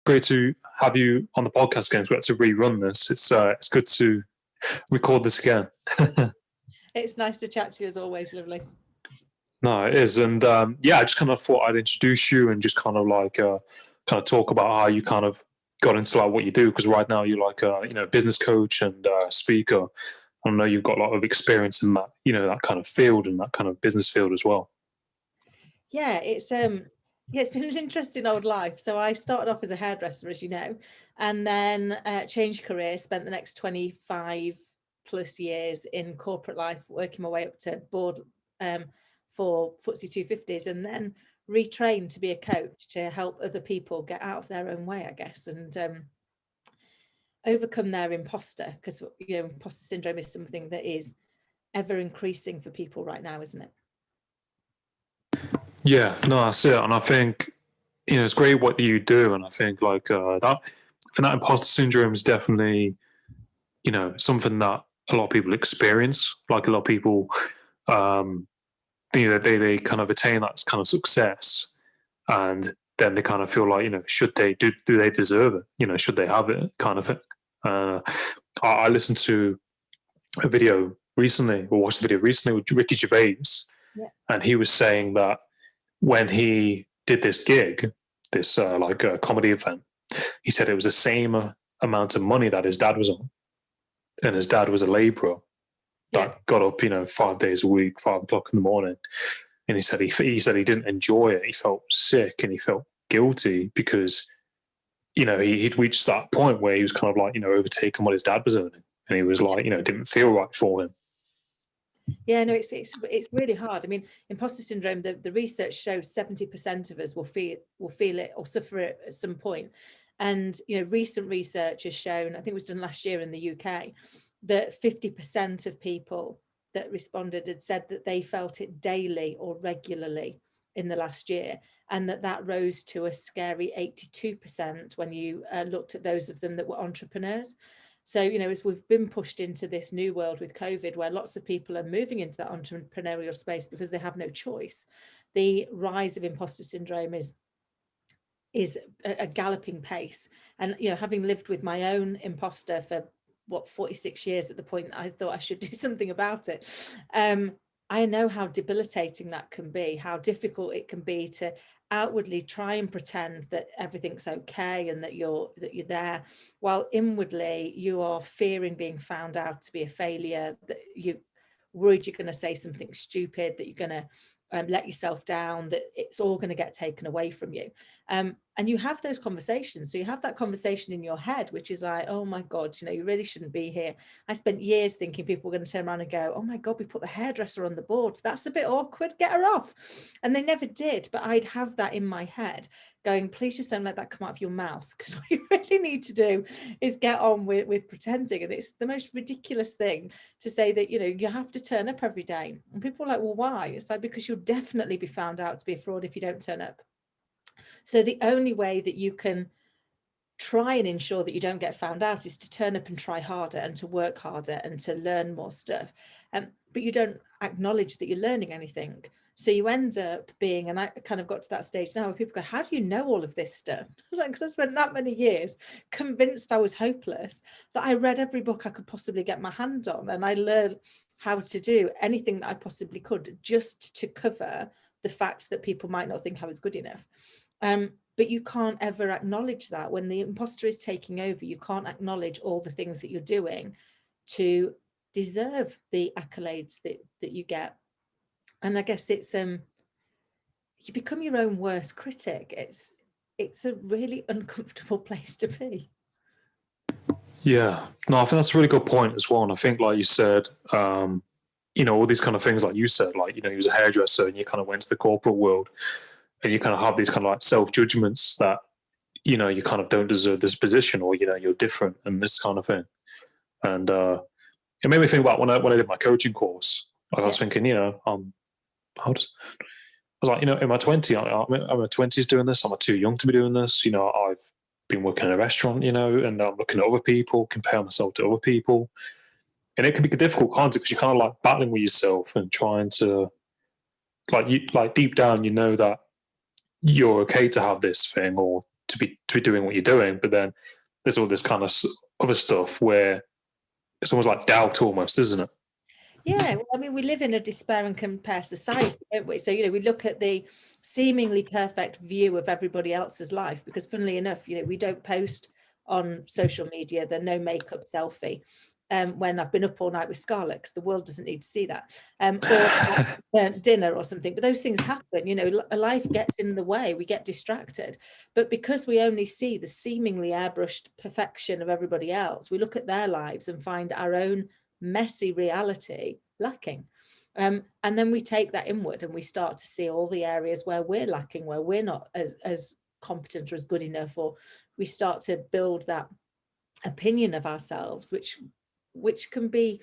great to have you on the podcast again. We had to rerun this. It's good to record this again. It's nice to chat to you as always, lovely. No, it is, and I just kind of thought I'd introduce you and just kind of talk about how you kind of got into like what you do, because right now you're like a business coach and speaker. I know you've got a lot of experience in that that kind of field and that kind of business field as well. Yeah, it's been an interesting old life. So I started off as a hairdresser, as you know, and then changed career, spent the next 25 plus years in corporate life, working my way up to board for FTSE 250s, and then retrained to be a coach to help other people get out of their own way, I guess, and overcome their imposter, because imposter syndrome is something that is ever increasing for people right now, isn't it? Yeah, no, that's it. And I think, it's great what you do. And I think that imposter syndrome is definitely, something that a lot of people experience. Like a lot of people, they kind of attain that kind of success, and then they kind of feel like, should they, do they deserve it? Should they have it, kind of thing. I listened to a video recently, or watched a video recently with Ricky Gervais, and he was saying that when he did this gig, this like a comedy event, he said it was the same amount of money that his dad was on, and his dad was a labourer that got up 5 days a week, 5 o'clock in the morning, and he said he didn't enjoy it. He felt sick and he felt guilty because he'd reached that point where he was kind of like overtaking what his dad was earning, and he was like it didn't feel right for him. Yeah, no, it's really hard. I mean, imposter syndrome, the research shows 70% of us will feel it or suffer it at some point. And recent research has shown, I think it was done last year in the UK, that 50% of people that responded had said that they felt it daily or regularly in the last year, and that rose to a scary 82% when you looked at those of them that were entrepreneurs. So, as we've been pushed into this new world with COVID, where lots of people are moving into that entrepreneurial space because they have no choice, the rise of imposter syndrome is a galloping pace. And, having lived with my own imposter for 46 years at the point that I thought I should do something about it, I know how debilitating that can be, how difficult it can be to outwardly try and pretend that everything's okay and that you're there, while inwardly you are fearing being found out to be a failure, that you're worried you're going to say something stupid, that you're going to let yourself down, that it's all going to get taken away from you. And you have those conversations. So you have that conversation in your head, which is like, oh my God, you really shouldn't be here. I spent years thinking people were going to turn around and go, oh my God, we put the hairdresser on the board. That's a bit awkward. Get her off. And they never did. But I'd have that in my head going, please just don't let that come out of your mouth. Because what you really need to do is get on with pretending. And it's the most ridiculous thing to say that, you have to turn up every day. And people are like, well, why? It's like, because you'll definitely be found out to be a fraud if you don't turn up. So the only way that you can try and ensure that you don't get found out is to turn up and try harder and to work harder and to learn more stuff. But you don't acknowledge that you're learning anything. So you end up being, and I kind of got to that stage now where people go, how do you know all of this stuff? It's like, because I spent that many years convinced I was hopeless that I read every book I could possibly get my hand on, and I learned how to do anything that I possibly could just to cover the fact that people might not think I was good enough. But you can't ever acknowledge that when the imposter is taking over. You can't acknowledge all the things that you're doing to deserve the accolades that you get. And I guess it's you become your own worst critic. It's a really uncomfortable place to be. Yeah, no, I think that's a really good point as well. And I think, like you said, all these kind of things, like you said, like, you was a hairdresser and you kind of went to the corporate world, and you kind of have these kind of like self-judgments that, you kind of don't deserve this position, or, you're different and this kind of thing. And it made me think about when I did my coaching course, like I was thinking, I was like, in my 20s, I'm in my 20s doing this. I'm too young to be doing this. I've been working in a restaurant, and I'm looking at other people, comparing myself to other people. And it can be difficult, can't it? Because you're kind of like battling with yourself and trying to, like deep down, that you're okay to have this thing, or to be doing what you're doing. But then there's all this kind of other stuff where it's almost like doubt, almost, isn't it? Yeah, well, I mean, we live in a despair and compare society, don't we? So, we look at the seemingly perfect view of everybody else's life, because funnily enough, we don't post on social media the no makeup selfie when I've been up all night with Scarlett, because the world doesn't need to see that, or dinner or something. But those things happen, life gets in the way, we get distracted. But because we only see the seemingly airbrushed perfection of everybody else, we look at their lives and find our own messy reality lacking. And then we take that inward and we start to see all the areas where we're lacking, where we're not as competent or as good enough, or we start to build that opinion of ourselves, which can be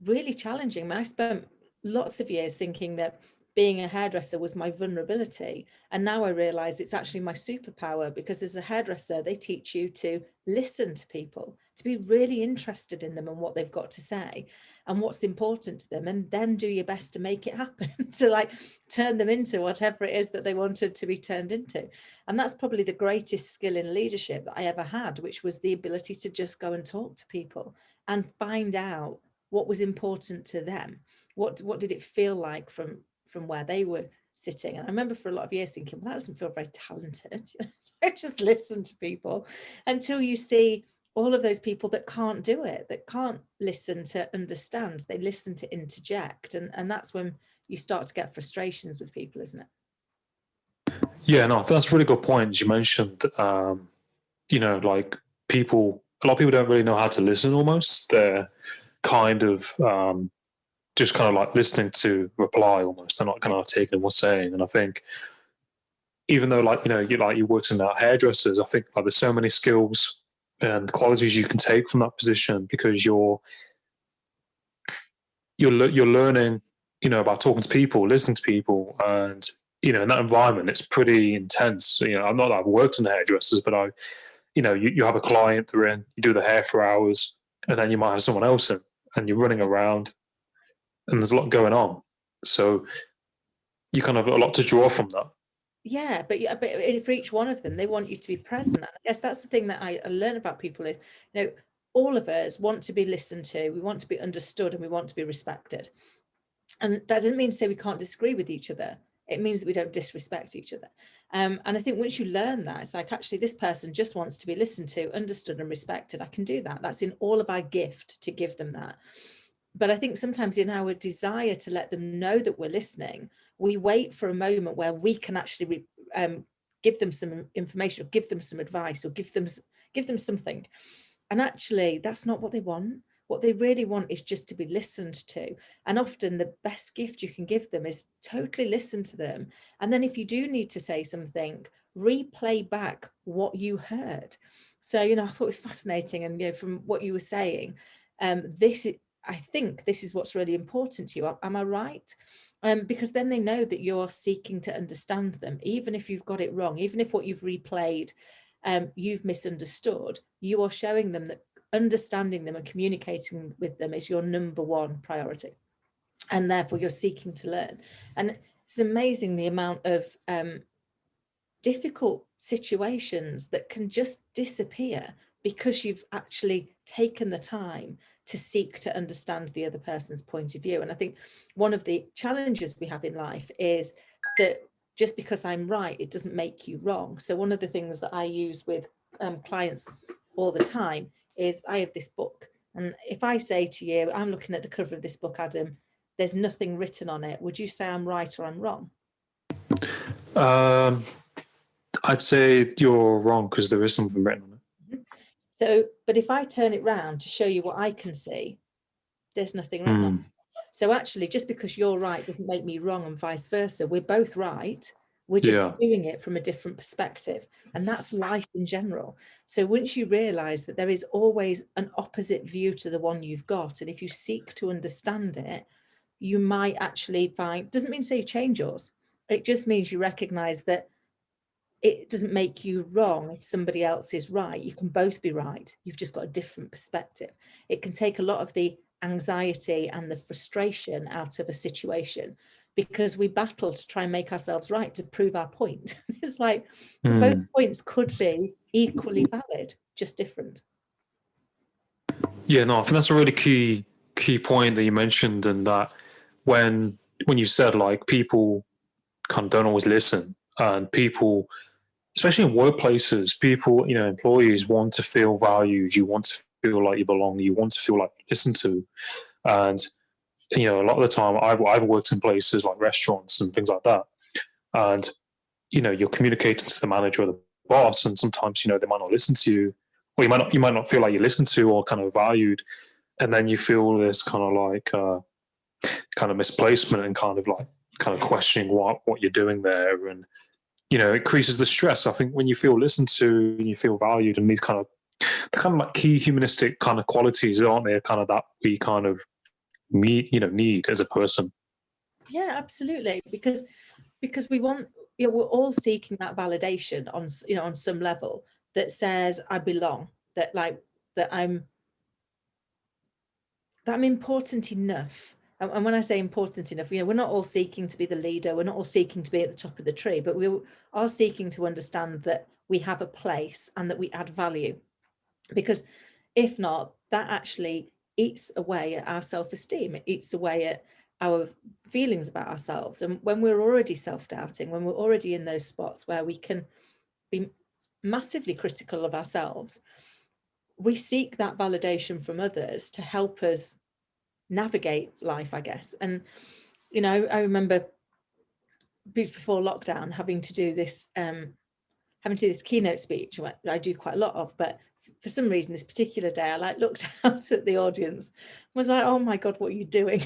really challenging. I spent lots of years thinking that being a hairdresser was my vulnerability, and now I realize it's actually my superpower, because as a hairdresser they teach you to listen to people, to be really interested in them and what they've got to say and what's important to them, and then do your best to make it happen to like turn them into whatever it is that they wanted to be turned into. And that's probably the greatest skill in leadership that I ever had, which was the ability to just go and talk to people and find out what was important to them. What did it feel like from where they were sitting? And I remember for a lot of years thinking, well, that doesn't feel very talented. So I just listen to people until you see all of those people that can't do it, that can't listen to understand. They listen to interject. And that's when you start to get frustrations with people, isn't it? Yeah, no, that's a really good point. You mentioned, like a lot of people don't really know how to listen almost. They're kind of just kind of like listening to reply almost. They're not kind of taking what's saying. And I think even though you worked in that hairdressers, I think like there's so many skills and qualities you can take from that position, because you're learning, about talking to people, listening to people, and in that environment, it's pretty intense. I'm not that I've worked in hairdressers, but you have a client, they're in, you do the hair for hours, and then you might have someone else in, and you're running around, and there's a lot going on. So you kind of have a lot to draw from that. Yeah, but for each one of them, they want you to be present. And I guess that's the thing that I learn about people is, all of us want to be listened to, we want to be understood, and we want to be respected. And that doesn't mean to say we can't disagree with each other. It means that we don't disrespect each other. And I think once you learn that, it's like, actually, this person just wants to be listened to, understood, and respected. I can do that. That's in all of our gift to give them that. But I think sometimes in our desire to let them know that we're listening, we wait for a moment where we can actually give them some information, or give them some advice, or give them something. And actually, that's not what they want. What they really want is just to be listened to. And often the best gift you can give them is totally listen to them. And then if you do need to say something, replay back what you heard. So, I thought it was fascinating. And, from what you were saying, I think this is what's really important to you. Am I right? Because then they know that you're seeking to understand them, even if you've got it wrong, even if what you've replayed, you've misunderstood. You are showing them that understanding them and communicating with them is your number one priority, and therefore you're seeking to learn. And it's amazing the amount of difficult situations that can just disappear because you've actually taken the time to seek to understand the other person's point of view. And I think one of the challenges we have in life is that just because I'm right, it doesn't make you wrong. So one of the things that I use with clients all the time is I have this book. And if I say to you, I'm looking at the cover of this book, Adam, there's nothing written on it, would you say I'm right or I'm wrong? I'd say you're wrong, because there is something written on it. So, but if I turn it round to show you what I can see, there's nothing written on it. So actually, just because you're right doesn't make me wrong, and vice versa. We're both right. We're just doing it from a different perspective. And that's life in general. So once you realize that there is always an opposite view to the one you've got, and if you seek to understand it, you might actually find, doesn't mean to say you change yours. It just means you recognize that it doesn't make you wrong if somebody else is right. You can both be right. You've just got a different perspective. It can take a lot of the anxiety and the frustration out of a situation, because we battle to try and make ourselves right, to prove our point. It's like both points could be equally valid, just different. Yeah, no, I think that's a really key point that you mentioned, and that when you said like people kind of don't always listen, and people, especially in workplaces, people, employees want to feel valued. You want to feel like you belong. You want to feel like listened to, and a lot of the time I've worked in places like restaurants and things like that, and you're communicating to the manager or the boss, and sometimes they might not listen to you, or you might not feel like you're listened to or kind of valued, and then you feel this kind of like kind of misplacement and kind of questioning what you're doing there, and it increases the stress. I think when you feel listened to and you feel valued, and these kind of like key humanistic kind of qualities, aren't they, kind of that we kind of need as a person. Yeah, absolutely, because we want, we're all seeking that validation on on some level that says I belong, that like that I'm important enough. And when I say important enough, we're not all seeking to be the leader, we're not all seeking to be at the top of the tree, but we are seeking to understand that we have a place and that we add value. Because if not, that actually eats away at our self-esteem, it eats away at our feelings about ourselves. And when we're already self-doubting, when we're already in those spots where we can be massively critical of ourselves, we seek that validation from others to help us navigate life, I guess. And I remember before lockdown having to do this keynote speech, which I do quite a lot of, but for some reason this particular day I looked out at the audience, was like, oh my god, what are you doing?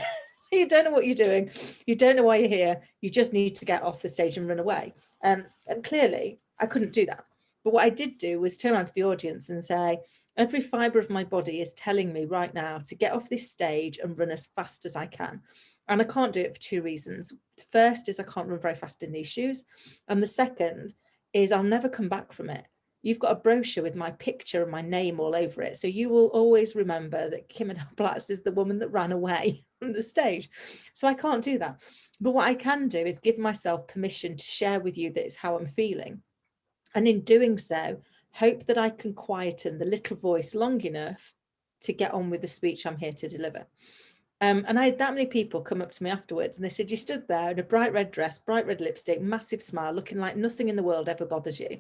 You don't know what you're doing, you don't know why you're here, you just need to get off the stage and run away. And clearly I couldn't do that, but what I did do was turn around to the audience and say, every fibre of my body is telling me right now to get off this stage and run as fast as I can. And I can't do it for two reasons. The first is I can't run very fast in these shoes. And the second is I'll never come back from it. You've got a brochure with my picture and my name all over it. So you will always remember that Kim Adele Platts is the woman that ran away from the stage. So I can't do that. But what I can do is give myself permission to share with you that it's how I'm feeling. And in doing so, hope that I can quieten the little voice long enough to get on with the speech I'm here to deliver. And I had that many people come up to me afterwards and they said, you stood there in a bright red dress, bright red lipstick, massive smile, looking like nothing in the world ever bothers you.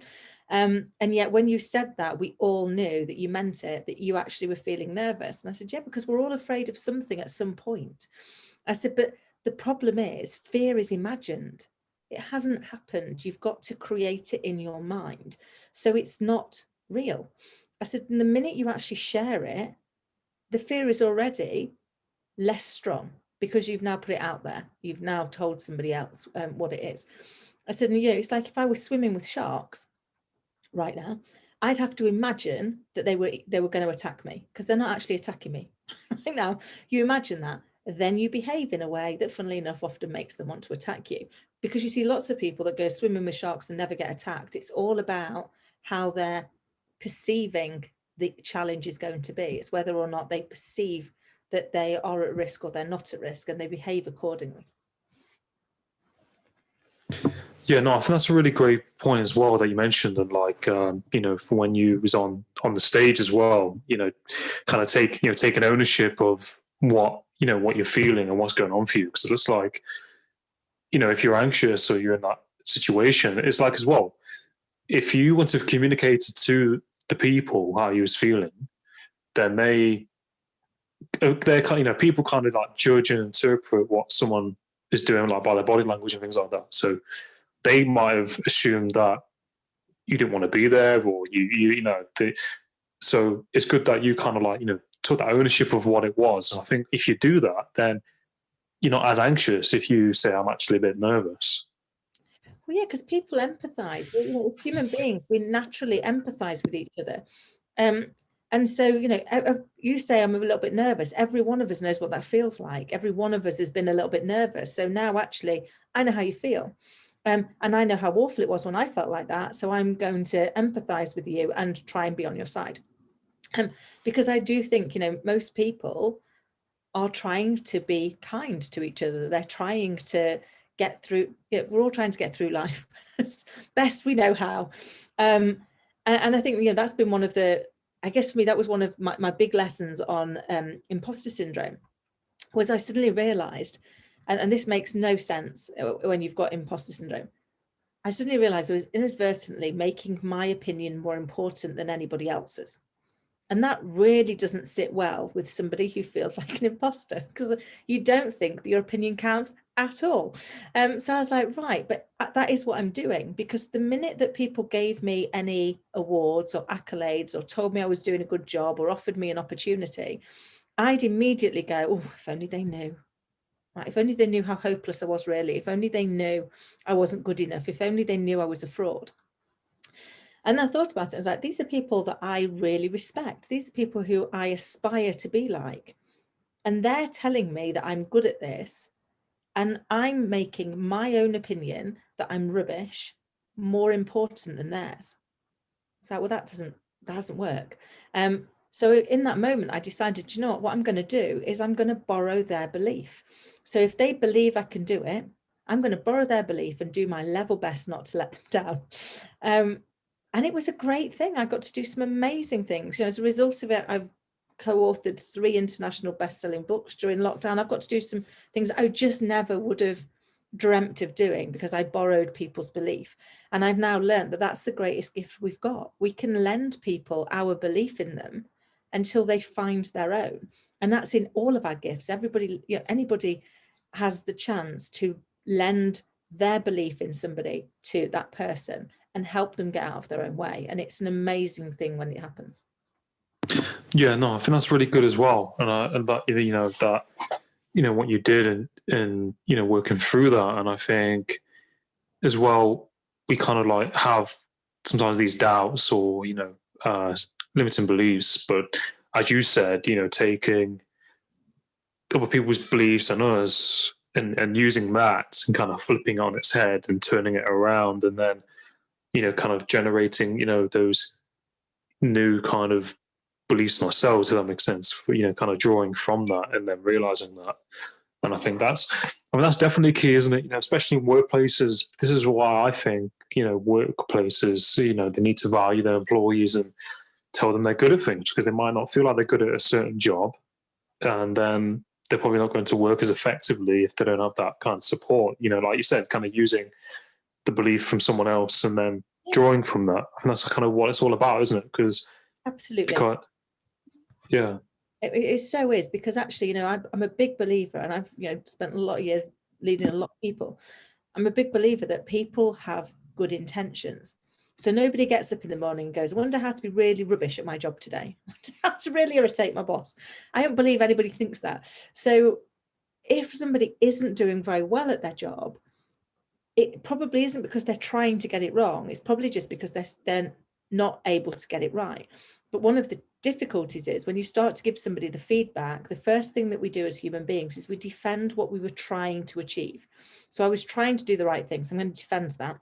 And yet when you said that, we all knew that you meant it, that you actually were feeling nervous. And I said, yeah, because we're all afraid of something at some point. I said, but the problem is fear is imagined. It hasn't happened. You've got to create it in your mind. So it's not real. I said, and the minute you actually share it, the fear is already less strong because you've now put it out there. You've now told somebody else what it is. I said, it's like if I was swimming with sharks right now, I'd have to imagine that they were going to attack me, because they're not actually attacking me right now. You imagine that, then you behave in a way that, funnily enough, often makes them want to attack you, because you see lots of people that go swimming with sharks and never get attacked. It's all about how they're perceiving the challenge is going to be. It's whether or not they perceive that they are at risk or they're not at risk, and they behave accordingly. Yeah, no, I think that's a really great point as well that you mentioned, and for when you was on the stage as well, kind of taking ownership of what you're feeling and what's going on for you, because it's like, if you're anxious or you're in that situation, it's like as well, if you want to communicate to the people how you was feeling, then they're kind people kind of like judge and interpret what someone is doing, like by their body language and things like that. So they might have assumed that you didn't want to be there, or so it's good that you kind of took that ownership of what it was. And I think if you do that, then you're not as anxious if you say, I'm actually a bit nervous. Well, yeah, because people empathize. As human beings, we naturally empathize with each other. And so, you say I'm a little bit nervous. Every one of us knows what that feels like. Every one of us has been a little bit nervous. So now actually, I know how you feel. And I know how awful it was when I felt like that. So I'm going to empathize with you and try and be on your side. Because I do think, most people are trying to be kind to each other. They're trying to get through, we're all trying to get through life as best we know how. And I think, that's been one of the, I guess for me, that was one of my big lessons on imposter syndrome, was I suddenly realized, and this makes no sense when you've got imposter syndrome, I suddenly realized I was inadvertently making my opinion more important than anybody else's. And that really doesn't sit well with somebody who feels like an imposter, because you don't think that your opinion counts at all. So I was like, right, but that is what I'm doing, because the minute that people gave me any awards or accolades or told me I was doing a good job or offered me an opportunity, I'd immediately go, oh, if only they knew. Right, if only they knew how hopeless I was, really. If only they knew I wasn't good enough. If only they knew I was a fraud. And I thought about it. I was like, these are people that I really respect. These are people who I aspire to be like. And they're telling me that I'm good at this. And I'm making my own opinion that I'm rubbish more important than theirs. It's like, well, that doesn't work. So in that moment, I decided, what I'm going to do is I'm going to borrow their belief. So if they believe I can do it, I'm going to borrow their belief and do my level best not to let them down. And it was a great thing. I got to do some amazing things. As a result of it, I've co-authored 3 international best-selling books during lockdown. I've got to do some things I just never would have dreamt of doing because I borrowed people's belief. And I've now learned that that's the greatest gift we've got. We can lend people our belief in them until they find their own. And that's in all of our gifts. Everybody, anybody has the chance to lend their belief in somebody to that person and help them get out of their own way. And it's an amazing thing when it happens. Yeah, no, I think that's really good as well. And that, that, what you did and, working through that. And I think as well, we kind of like have sometimes these doubts or, limiting beliefs. But as you said, taking other people's beliefs on us and using that and kind of flipping it on its head and turning it around and then, kind of generating, those new kind of beliefs in ourselves, if that makes sense, kind of drawing from that and then realizing that. And I think that's definitely key, isn't it? Especially in workplaces. This is why I think, workplaces, they need to value their employees and tell them they're good at things, because they might not feel like they're good at a certain job. And then they're probably not going to work as effectively if they don't have that kind of support, like you said, kind of using the belief from someone else and then drawing from that. I think that's kind of what it's all about, isn't it? Because absolutely, yeah, it so is, because actually, I'm a big believer, and I've spent a lot of years leading a lot of people. I'm a big believer that people have good intentions. So nobody gets up in the morning and goes, I wonder how to be really rubbish at my job today. How to really irritate my boss. I don't believe anybody thinks that. So if somebody isn't doing very well at their job, it probably isn't because they're trying to get it wrong. It's probably just because they're not able to get it right. But one of the difficulties is when you start to give somebody the feedback, the first thing that we do as human beings is we defend what we were trying to achieve. So I was trying to do the right thing, so I'm going to defend that.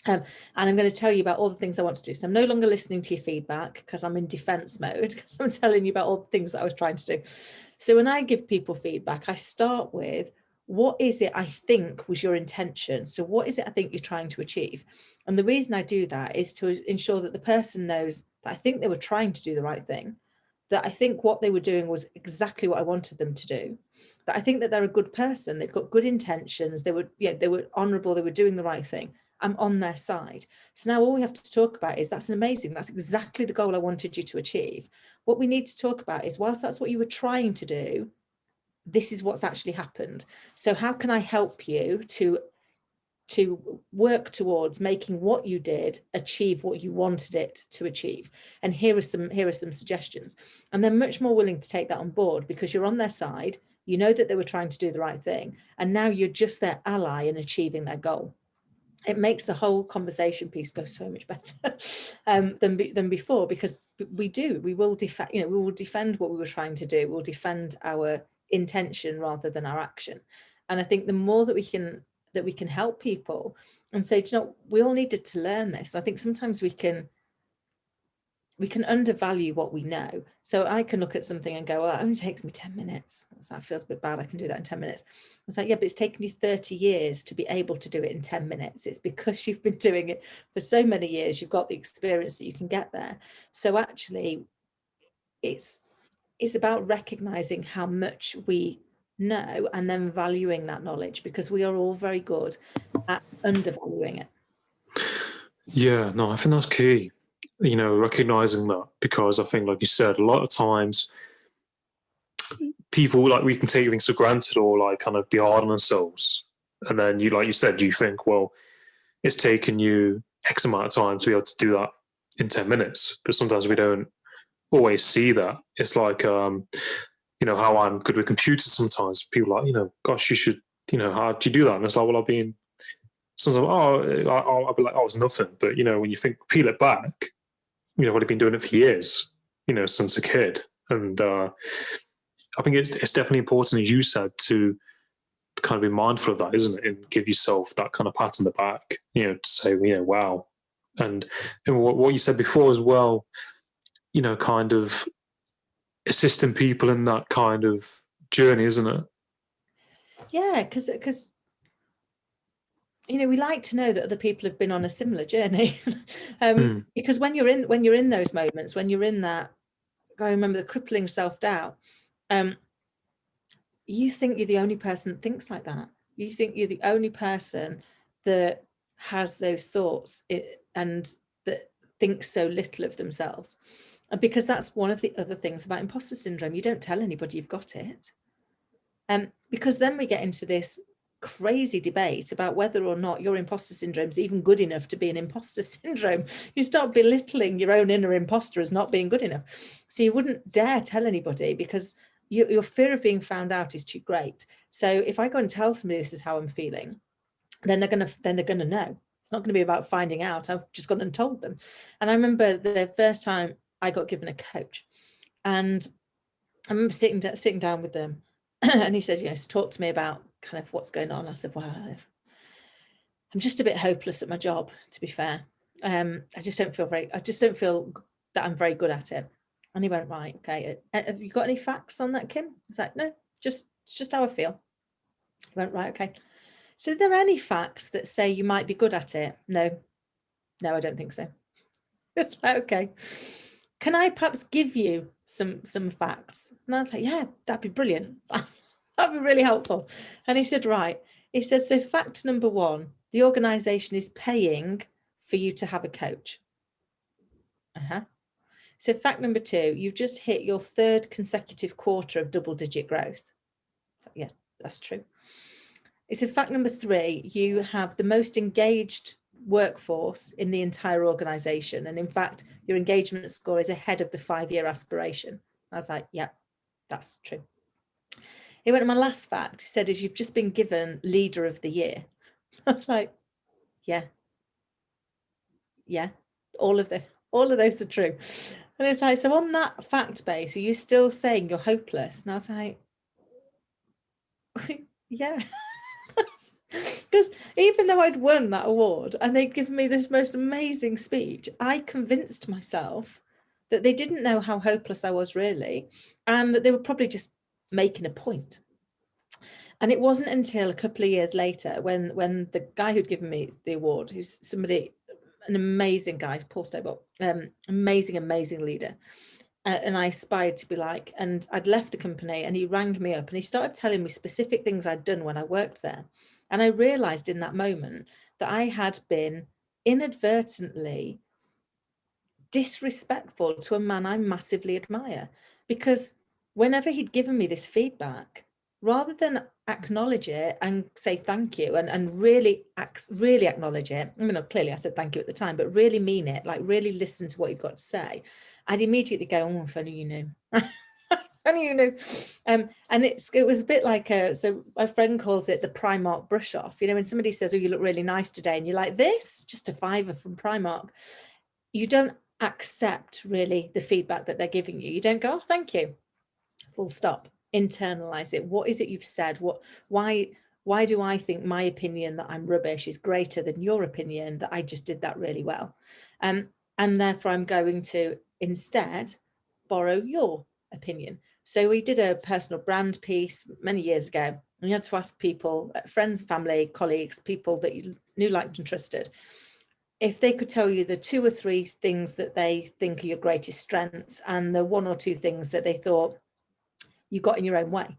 And I'm going to tell you about all the things I want to do. So I'm no longer listening to your feedback because I'm in defense mode, because I'm telling you about all the things that I was trying to do. So when I give people feedback, I start with, what is it I think was your intention? So what is it I think you're trying to achieve? And the reason I do that is to ensure that the person knows that I think they were trying to do the right thing, that I think what they were doing was exactly what I wanted them to do, that I think that they're a good person, they've got good intentions, they were honorable, they were doing the right thing. I'm on their side. So now all we have to talk about is, that's amazing. That's exactly the goal I wanted you to achieve. What we need to talk about is, whilst that's what you were trying to do, this is what's actually happened. So how can I help you to work towards making what you did achieve what you wanted it to achieve? And here are some suggestions. And they're much more willing to take that on board, because you're on their side. You know that they were trying to do the right thing, and now you're just their ally in achieving their goal. It makes the whole conversation piece go so much better than before, because we will defend what we were trying to do. We'll defend our intention rather than our action. And I think the more that we can help people and say, we all needed to learn this. I think sometimes we can we can undervalue what we know. So I can look at something and go, well, that only takes me 10 minutes. So that feels a bit bad. I can do that in 10 minutes. It's like, yeah, but it's taken you 30 years to be able to do it in 10 minutes. It's because you've been doing it for so many years. You've got the experience that you can get there. So actually, it's about recognizing how much we know and then valuing that knowledge, because we are all very good at undervaluing it. Yeah, no, I think that's key, recognizing that, because I think, like you said, a lot of times people, like, we can take things for granted or like kind of be hard on ourselves. And then you, like you said, you think, well, it's taken you X amount of time to be able to do that in 10 minutes. But sometimes we don't always see that. It's like, how I'm good with computers sometimes. People are like, gosh, you should, how'd you do that? And it's like, well, I've been, sometimes, I'll be like, oh, it's nothing. But, when you peel it back, I've been doing it for years, since a kid. And I think it's definitely important, as you said, to kind of be mindful of that, isn't it? And give yourself that kind of pat on the back, to say, wow. And what you said before as well, kind of assisting people in that kind of journey, isn't it? Yeah, because we like to know that other people have been on a similar journey. Because when you're in those moments, when you're in that, I remember the crippling self-doubt, you think you're the only person that thinks like that. You think you're the only person that has those thoughts and that thinks so little of themselves. And because that's one of the other things about imposter syndrome, you don't tell anybody you've got it. Because then we get into this crazy debate about whether or not your imposter syndrome is even good enough to be an imposter syndrome. You start belittling your own inner imposter as not being good enough. So you wouldn't dare tell anybody, because your fear of being found out is too great. So if I go and tell somebody this is how I'm feeling, then they're gonna know. It's not going to be about finding out. I've just gone and told them. And I remember the first time I got given a coach, and I remember sitting down with them, and he said, talk to me about kind of what's going on. I said, well, I'm just a bit hopeless at my job, to be fair. I just don't feel that I'm very good at it. And he went, right, okay. Have you got any facts on that, Kim? I was like, no, it's just how I feel. He went, right, okay. So are there any facts that say you might be good at it? No, I don't think so. It's like, okay. Can I perhaps give you some facts? And I was like, yeah, that'd be brilliant. That'd be really helpful. And he said, right. He said, so fact number one, the organization is paying for you to have a coach. So fact number two, you've just hit your third consecutive quarter of double-digit growth. So yeah, that's true. He said fact number three, you have the most engaged workforce in the entire organization. And in fact, your engagement score is ahead of the 5-year aspiration. I was like, yeah, that's true. He went to my last fact. He said, is you've just been given leader of the year. I was like, yeah, all of those are true. And it's like, so on that fact base, are you still saying you're hopeless? And I was like, yeah. Because even though I'd won that award and they'd given me this most amazing speech, I convinced myself that they didn't know how hopeless I was really, and that they were probably just making a point. And it wasn't until a couple of years later when the guy who'd given me the award, who's somebody, an amazing guy, Paul Stobart, amazing leader, and I aspired to be like, and I'd left the company and he rang me up and he started telling me specific things I'd done when I worked there. And I realized in that moment that I had been inadvertently disrespectful to a man I massively admire, because whenever he'd given me this feedback, rather than acknowledge it and say thank you and really acknowledge it, I mean, clearly I said thank you at the time, but really mean it, like really listen to what you've got to say, I'd immediately go, oh, if only you knew. Only you knew. And it was a bit like so my friend calls it the Primark brush off. When somebody says, oh, you look really nice today, and you're like, this, just a £5 from Primark. You don't accept really the feedback that they're giving you. You don't go, oh, thank you, full stop. Internalize it. What is it you've said? Why do I think my opinion that I'm rubbish is greater than your opinion that I just did that really well? And therefore I'm going to instead borrow your opinion. So we did a personal brand piece many years ago, and you had to ask people, friends, family, colleagues, people that you knew, liked and trusted, if they could tell you the 2 or 3 things that they think are your greatest strengths and the 1 or 2 things that they thought you got in your own way.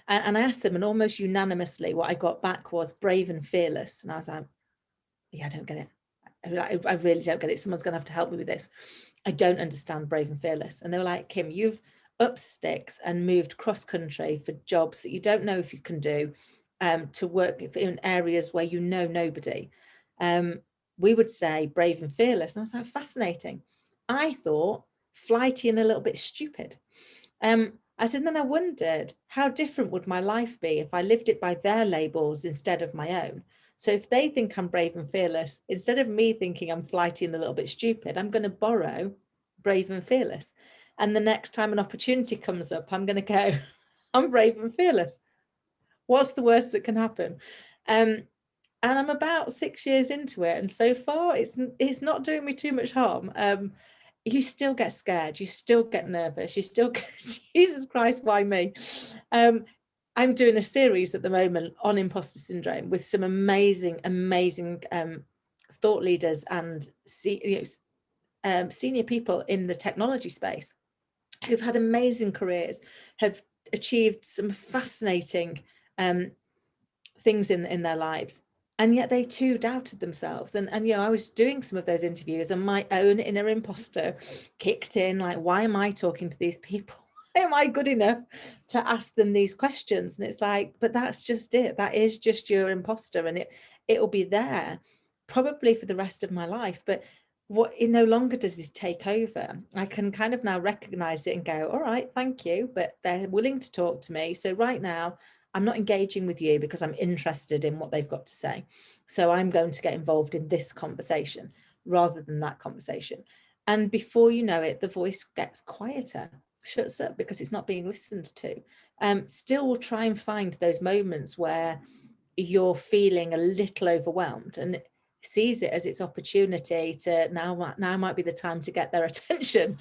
And I asked them, and almost unanimously what I got back was brave and fearless. And I was like, yeah, I don't get it. I really don't get it. Someone's going to have to help me with this. I don't understand brave and fearless. And they were like, Kim, you've up sticks and moved cross country for jobs that you don't know if you can do, to work in areas where you know nobody. We would say brave and fearless. And I was like, fascinating. I thought flighty and a little bit stupid. I said, then I wondered how different would my life be if I lived it by their labels instead of my own. So if they think I'm brave and fearless, instead of me thinking I'm flighty and a little bit stupid, I'm going to borrow brave and fearless. And the next time an opportunity comes up, I'm going to go, I'm brave and fearless. What's the worst that can happen? And I'm about 6 years into it, and so far it's not doing me too much harm. You still get scared, you still get nervous, you still get, Jesus Christ, why me? I'm doing a series at the moment on imposter syndrome with some amazing thought leaders and senior people in the technology space who've had amazing careers, have achieved some fascinating things in their lives, and yet they too doubted themselves. And I was doing some of those interviews and my own inner imposter kicked in, like, why am I talking to these people? Why am I good enough to ask them these questions? And it's like, but that's just it. That is just your imposter, and it'll be there probably for the rest of my life. But what it no longer does is take over. I can kind of now recognize it and go, all right, thank you, but they're willing to talk to me. So right now I'm not engaging with you because I'm interested in what they've got to say. So I'm going to get involved in this conversation rather than that conversation. And before you know it, the voice gets quieter, shuts up because it's not being listened to. Still will try and find those moments where you're feeling a little overwhelmed and sees it as its opportunity to now might be the time to get their attention.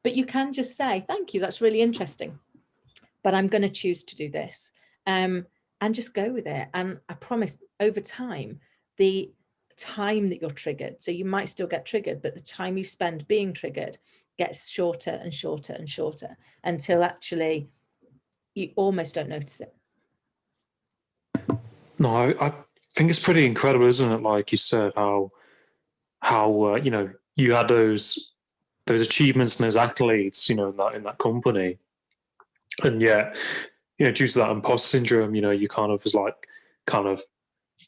But you can just say, thank you, that's really interesting, but I'm going to choose to do this. And just go with it. And I promise over time, the time that you're triggered, so you might still get triggered, but the time you spend being triggered gets shorter and shorter and shorter until actually you almost don't notice it. No, I think it's pretty incredible, isn't it? Like you said, how you had those achievements and those accolades, in that company, and yet, due to that imposter syndrome, you kind of was like, kind of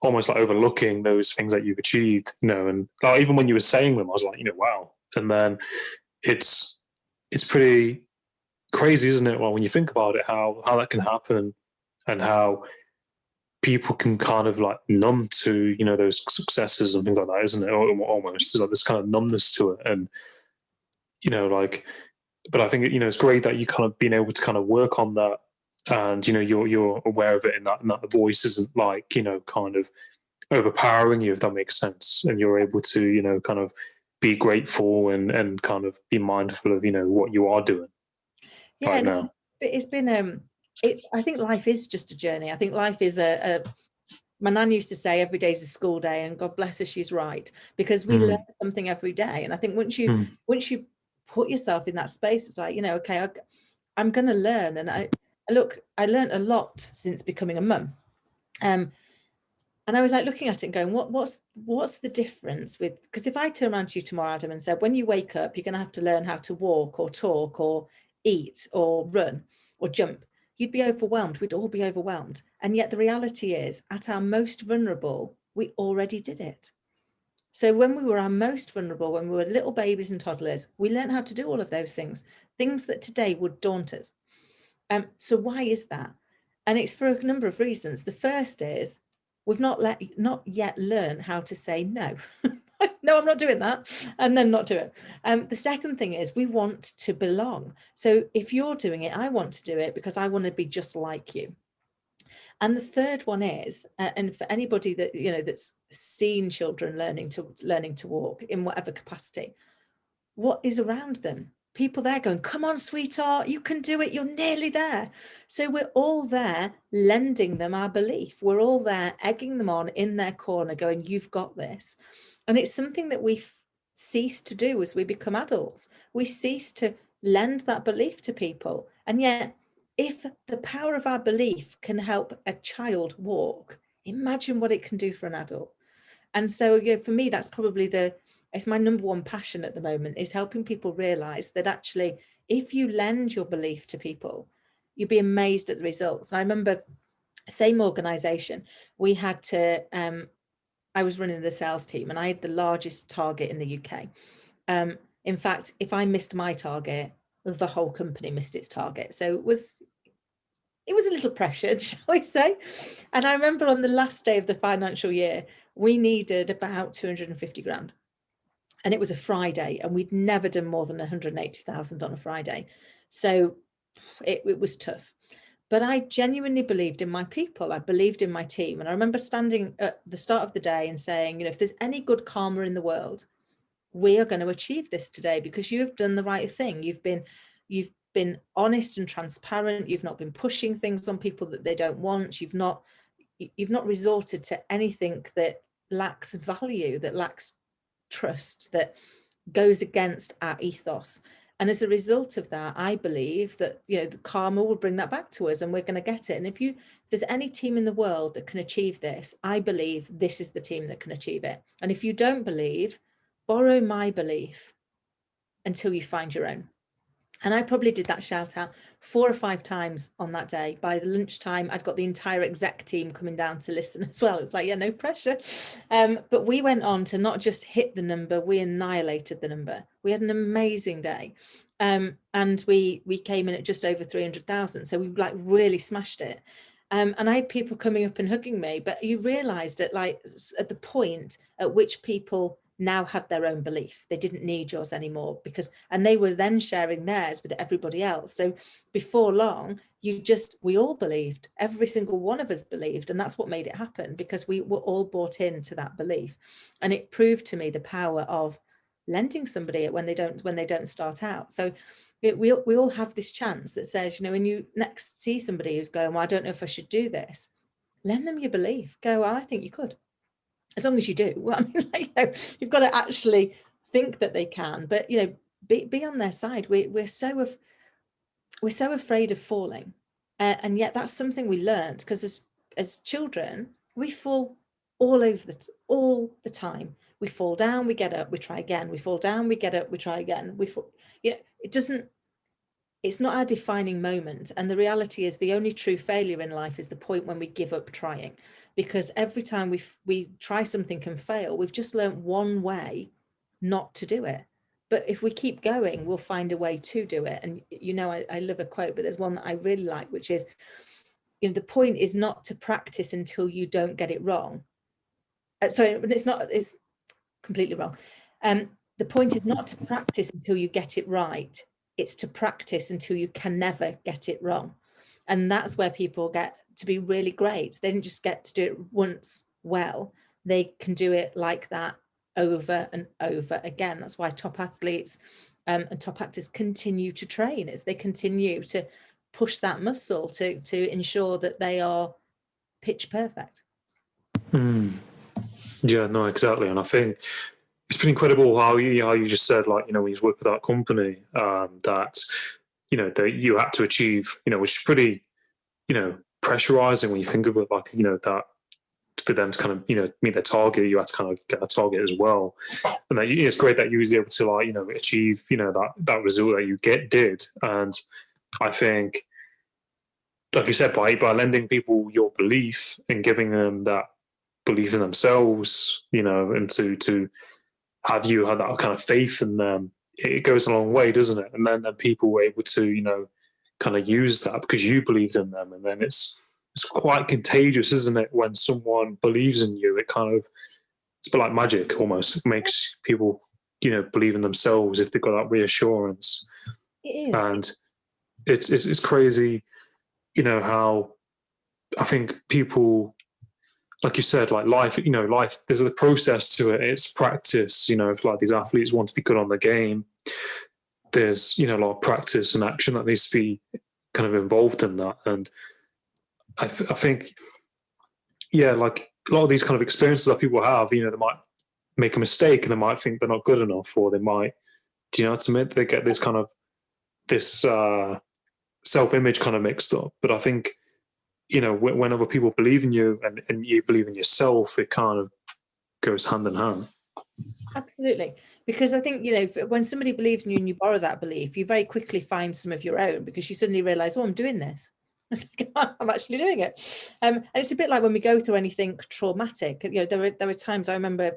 almost like overlooking those things that you've achieved, and like, even when you were saying them, I was like, wow. And then it's pretty crazy, isn't it? Well, when you think about it, how that can happen, and how people can kind of like numb to those successes and things like that, isn't it? Almost like this kind of numbness to it, and like, but I think it's great that you kind of been able to kind of work on that, and you're aware of it, and that the voice isn't like kind of overpowering you, if that makes sense, and you're able to kind of be grateful and kind of be mindful of what you are doing right now. It's been I think life is just a journey. I think life is my nan used to say every day's a school day, and God bless her, she's right, because we learn something every day. And I think once you put yourself in that space, it's like, okay, I'm going to learn. And I learned a lot since becoming a mum. And I was like looking at it and going, what's the difference with, because if I turn around to you tomorrow, Adam, and said, when you wake up, you're going to have to learn how to walk or talk or eat or run or jump, you'd be overwhelmed. We'd all be overwhelmed. And yet the reality is, at our most vulnerable, we already did it. So when we were our most vulnerable, when we were little babies and toddlers, we learned how to do all of those things that today would daunt us. So why is that? And it's for a number of reasons. The first is we've not yet learned how to say no. No, I'm not doing that, and then not do it. The second thing is we want to belong. So if you're doing it, I want to do it because I want to be just like you. And the third one is, and for anybody that that's seen children learning to walk in whatever capacity, what is around them? people there going, come on, sweetheart, you can do it, you're nearly there. So we're all there lending them our belief. We're all there egging them on in their corner going, you've got this. And it's something that we cease to do as we become adults. We cease to lend that belief to people. And yet, if the power of our belief can help a child walk, imagine what it can do for an adult. And so, for me, that's probably it's my number one passion at the moment, is helping people realize that actually, if you lend your belief to people, you'd be amazed at the results. And I remember, same organization, we had to, I was running the sales team and I had the largest target in the UK. In fact, if I missed my target, the whole company missed its target. So it was a little pressured, shall we say. And I remember on the last day of the financial year, we needed about 250 grand. And it was a Friday, and we'd never done more than 180,000 on a Friday. So it was tough. But I genuinely believed in my people. I believed in my team. And I remember standing at the start of the day and saying, if there's any good karma in the world, we are going to achieve this today because you have done the right thing. You've been honest and transparent. You've not been pushing things on people that they don't want. You've not resorted to anything that lacks value, that lacks trust, that goes against our ethos. And as a result of that, I believe that the karma will bring that back to us, and we're going to get it. And if there's any team in the world that can achieve this, I believe this is the team that can achieve it. And if you don't believe, borrow my belief until you find your own. And I probably did that shout out 4 or 5 times on that day. By the lunchtime, I'd got the entire exec team coming down to listen as well. It was like, no pressure. But we went on to not just hit the number, we annihilated the number. We had an amazing day. And we came in at just over 300,000. So we really smashed it. And I had people coming up and hugging me, but you realized at the point at which people now had their own belief. They didn't need yours anymore and they were then sharing theirs with everybody else. So before long, we all believed, every single one of us believed. And that's what made it happen, because we were all bought into that belief. And it proved to me the power of lending somebody when they don't start out. So we all have this chance that says, when you next see somebody who's going, well, I don't know if I should do this, lend them your belief. Go, well, I think you could. As long as you do. Well, I mean, you've got to actually think that they can, but be on their side. We're so afraid of falling, and yet that's something we learned, because as children we fall all the time. We fall down, we get up, we try again. We fall down, we get up, we try again. We fall. It's not our defining moment. And the reality is, the only true failure in life is the point when we give up trying, because every time we try something and fail, we've just learned one way not to do it. But if we keep going, we'll find a way to do it. And I love a quote, but there's one that I really like, which is, the point is not to practice until you don't get it wrong. Sorry, but it's completely wrong. The point is not to practice until you get it right. It's to practice until you can never get it wrong. And that's where people get to be really great. They didn't just get to do it once well. They can do it like that over and over again. That's why top athletes and top actors continue to train. They continue to push that muscle to ensure that they are pitch perfect. Yeah, no, exactly. And I think it's been incredible how you just said, when you work with that company, that that you had to achieve, which is pretty, pressurizing when you think of it, that for them to kind of meet their target, you had to kind of get a target as well. And that it's great that you was able to achieve that result that you did. And I think, like you said, by lending people your belief and giving them that belief in themselves, and to have you had that kind of faith in them, it goes a long way, doesn't it? And then people were able to, kind of use that because you believed in them. And then it's quite contagious, isn't it? When someone believes in you, it's a bit like magic almost. It makes people, believe in themselves if they've got that reassurance. It is. And it's crazy, how I think people, like you said, life, there's a process to it. It's practice, if these athletes want to be good on the game, there's, you know, a lot of practice and action that needs to be kind of involved in that. And I think, yeah, like a lot of these kind of experiences that people have, you know, they might make a mistake and they might think they're not good enough, or they might, do you know what I mean? They get this kind of, this self-image kind of mixed up. But I think, you know, when other people believe in you and you believe in yourself, it kind of goes hand in hand. Absolutely. Because I think, you know, when somebody believes in you and you borrow that belief, you very quickly find some of your own, because you suddenly realize, oh, I'm doing this. It's like, I'm actually doing it. And it's a bit like when we go through anything traumatic. You know, there were times I remember,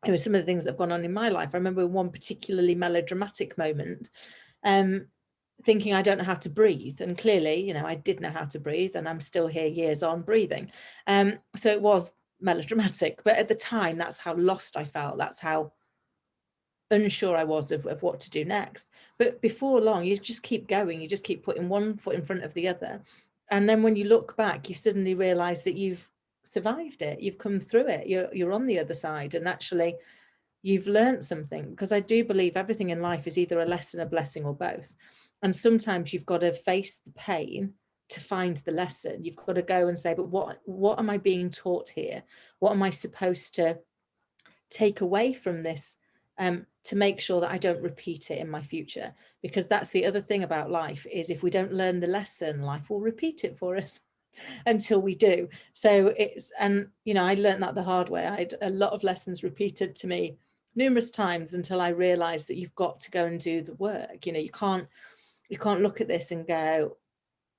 you know, some of the things that have gone on in my life. I remember one particularly melodramatic moment, thinking I don't know how to breathe. And clearly, you know, I did know how to breathe, and I'm still here years on breathing. So it was melodramatic, but at the time, that's how lost I felt. That's how unsure I was of what to do next. But before long, you just keep going. You just keep putting one foot in front of the other. And then when you look back, you suddenly realize that you've survived it. You've come through it. You're on the other side. And actually, you've learned something, because I do believe everything in life is either a lesson, a blessing, or both. And sometimes you've got to face the pain to find the lesson. You've got to go and say, but what am I being taught here? What am I supposed to take away from this, to make sure that I don't repeat it in my future? Because that's the other thing about life, is if we don't learn the lesson, life will repeat it for us until we do. So it's, and you know, I learned that the hard way. I had a lot of lessons repeated to me numerous times until I realized that you've got to go and do the work. You know, you can't look at this and go,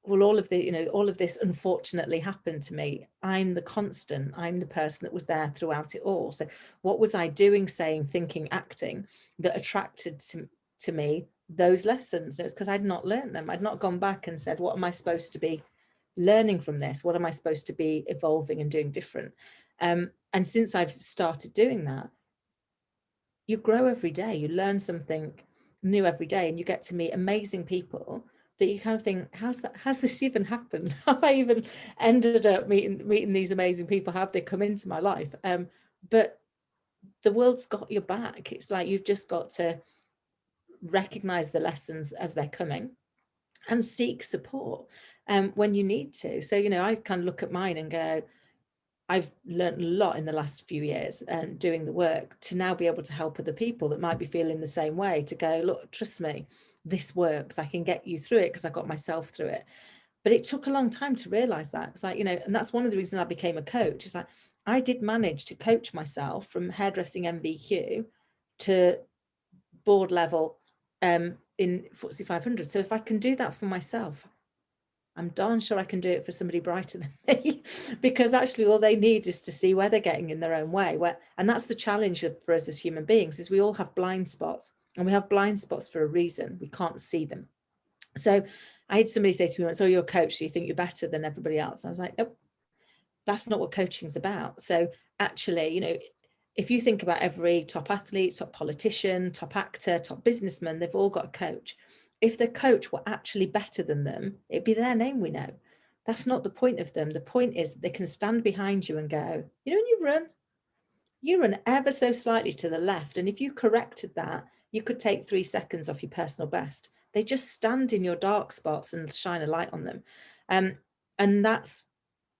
well, all of this unfortunately happened to me. I'm the constant. I'm the person that was there throughout it all. So what was I doing, saying, thinking, acting that attracted to me those lessons? And it's because I'd not learned them. I'd not gone back and said, what am I supposed to be learning from this? What am I supposed to be evolving and doing different? And since I've started doing that, you grow every day. You learn something new every day, and you get to meet amazing people that you kind of think, how's this even happened? Have I even ended up meeting these amazing people? Have they come into my life? But the world's got your back. It's like you've just got to recognize the lessons as they're coming and seek support when you need to. So, you know, I kind of look at mine and go, I've learned a lot in the last few years and doing the work to now be able to help other people that might be feeling the same way, to go, look, trust me, this works. I can get you through it because I got myself through it. But it took a long time to realize that. It's like, you know, and that's one of the reasons I became a coach. It's like, I did manage to coach myself from hairdressing MBQ to board level in FTSE 500. So if I can do that for myself, I'm darn sure I can do it for somebody brighter than me, because actually all they need is to see where they're getting in their own way. And that's the challenge for us as human beings, is we all have blind spots, and we have blind spots for a reason. We can't see them. So I had somebody say to me once, oh, you're a coach, so you think you're better than everybody else. And I was like, nope, that's not what coaching's about. So actually, you know, if you think about every top athlete, top politician, top actor, top businessman, they've all got a coach. If the coach were actually better than them, it'd be their name we know. That's not the point of them. The point is that they can stand behind you and go, you know, when you run ever so slightly to the left, and if you corrected that, you could take 3 seconds off your personal best. They just stand in your dark spots and shine a light on them. And that's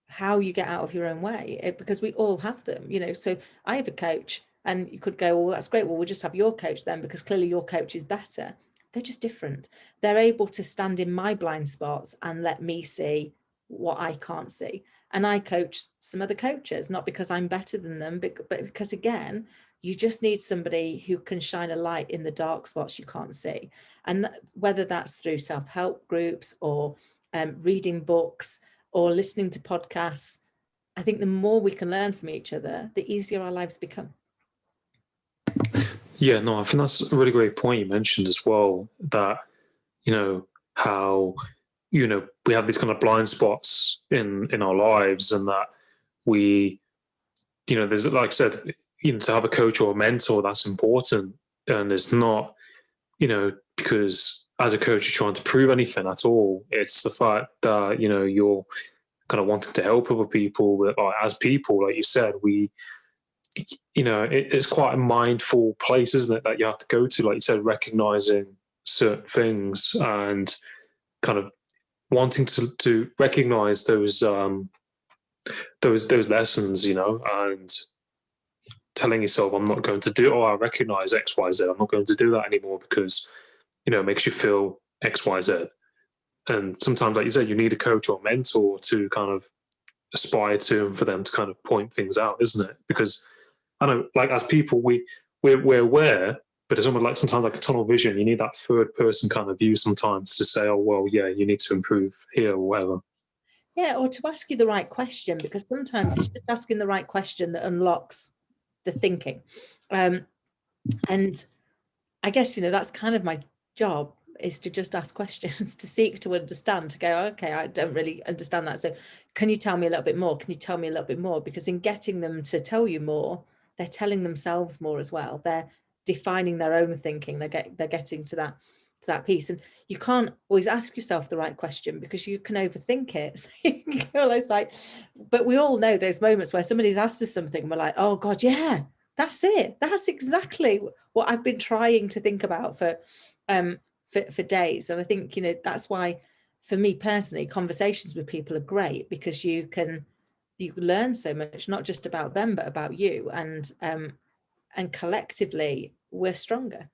how you get out of your own way, because we all have them, you know. So I have a coach, and you could go, well, that's great. Well, we'll just have your coach then, because clearly your coach is better. They're just different. They're able to stand in my blind spots and let me see what I can't see. And I coach some other coaches, not because I'm better than them, but because, again, you just need somebody who can shine a light in the dark spots you can't see. And whether that's through self-help groups or reading books or listening to podcasts, I think the more we can learn from each other, the easier our lives become. Yeah, no, I think that's a really great point you mentioned as well, that, you know, how, you know, we have these kind of blind spots in our lives, and that we, you know, there's, like I said, you know, to have a coach or a mentor, that's important. And it's not, you know, because as a coach you're trying to prove anything at all. It's the fact that, you know, you're kind of wanting to help other people, but like, as people, like you said, we, you know, it's quite a mindful place, isn't it, that you have to go to, like you said, recognizing certain things, and kind of wanting to recognize those lessons, and telling yourself, I'm not going to do, oh, I recognize XYZ, I'm not going to do that anymore because, it makes you feel XYZ. And sometimes, like you said, you need a coach or mentor to kind of aspire to, and for them to kind of point things out, isn't it? Because I know, like, as people, we're aware, but it's almost like sometimes like a tunnel vision. You need that third person kind of view sometimes to say, oh, well, yeah, you need to improve here or whatever. Yeah, or to ask you the right question, because sometimes it's just asking the right question that unlocks the thinking. And I guess, that's kind of my job, is to just ask questions, to seek to understand, to go, okay, I don't really understand that. So can you tell me a little bit more? Can you tell me a little bit more? Because in getting them to tell you more, they're telling themselves more as well. They're defining their own thinking. They're getting to that piece. And you can't always ask yourself the right question because you can overthink it. It's like, but we all know those moments where somebody's asked us something and we're like, oh God, yeah, that's it. That's exactly what I've been trying to think about for days. And I think, that's why, for me personally, conversations with people are great, because you can learn so much, not just about them, but about you. And collectively we're stronger.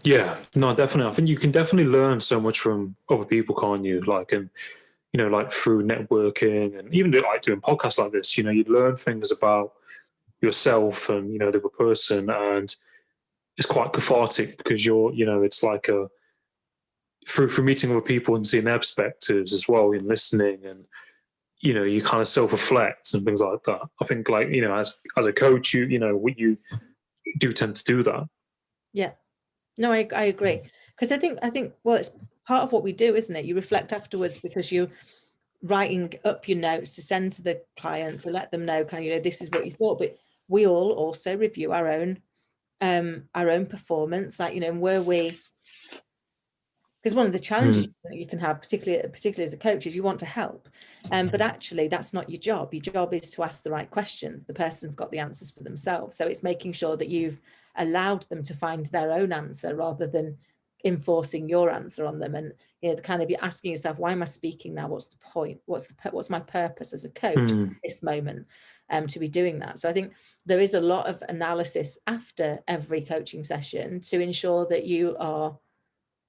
Yeah, no, definitely. I think you can definitely learn so much from other people, can't you? Like, and like through networking, and even like doing podcasts like this, you learn things about yourself and the other person, and it's quite cathartic because it's like a through meeting other people and seeing their perspectives as well, and listening, and you kind of self-reflect and things like that. I think, like, as a coach, you do tend to do that. Yeah, no, I agree, because I think well, it's part of what we do, isn't it? You reflect afterwards because you're writing up your notes to send to the client to let them know, this is what you thought. But we all also review our own performance, like, and were we, because one of the challenges that you can have, particularly as a coach, is you want to help, but actually that's not your job. Your job is to ask the right questions. The person's got the answers for themselves, so it's making sure that you've allowed them to find their own answer rather than enforcing your answer on them. And kind of, you're asking yourself, why am I speaking now? What's the point? What's my purpose as a coach at this moment, to be doing that? So I think there is a lot of analysis after every coaching session to ensure that you are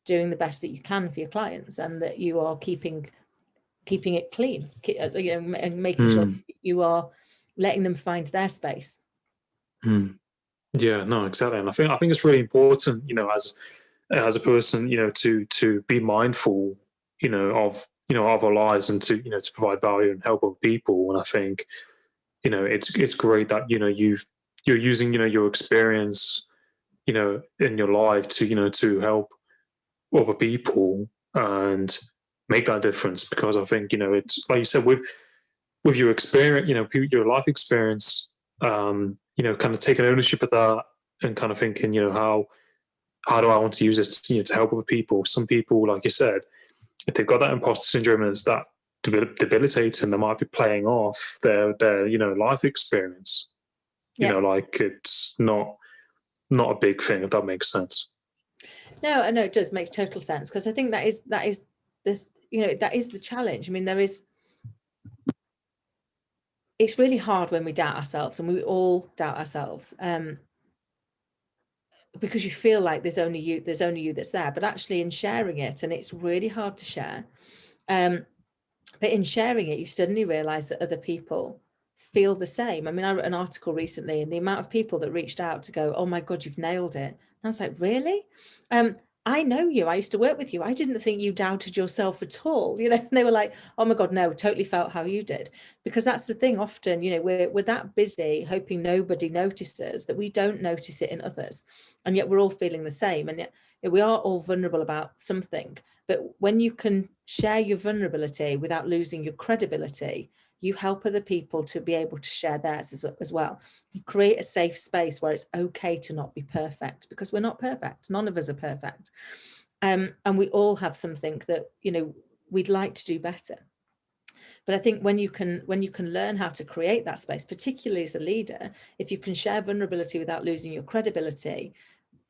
doing the best that you can for your clients, and that you are keeping it clean, and making sure you are letting them find their space. Yeah, no, exactly. And I think it's really important, as a person, to be mindful, of our lives, and to provide value and help other people. And I think, it's great that you're using your experience, in your life to help other people and make that difference. Because I think, it's like you said, with your experience, your life experience, kind of taking ownership of that, and kind of thinking, how do I want to use this to help other people. Some people, like you said, if they've got that imposter syndrome and it's that debilitating, they might be playing off their life experience. Like, it's not a big thing, if that makes sense. No, I know it does, makes total sense, because I think that is this, that is the challenge. I mean, it's really hard when we doubt ourselves, and we all doubt ourselves, because you feel like there's only you that's there. But actually, in sharing it, and it's really hard to share, but in sharing it, you suddenly realize that other people feel the same. I mean, I wrote an article recently, and the amount of people that reached out to go, oh my God, you've nailed it. And I was like, really? I know you. I used to work with you. I didn't think you doubted yourself at all. And they were like, oh my God, no, totally felt how you did. Because that's the thing. Often, we're that busy hoping nobody notices that we don't notice it in others. And yet we're all feeling the same. And yet we are all vulnerable about something. But when you can share your vulnerability without losing your credibility, you help other people to be able to share theirs as well. You create a safe space where it's okay to not be perfect, because we're not perfect. None of us are perfect. And we all have something that, we'd like to do better. But I think when you can learn how to create that space, particularly as a leader, if you can share vulnerability without losing your credibility,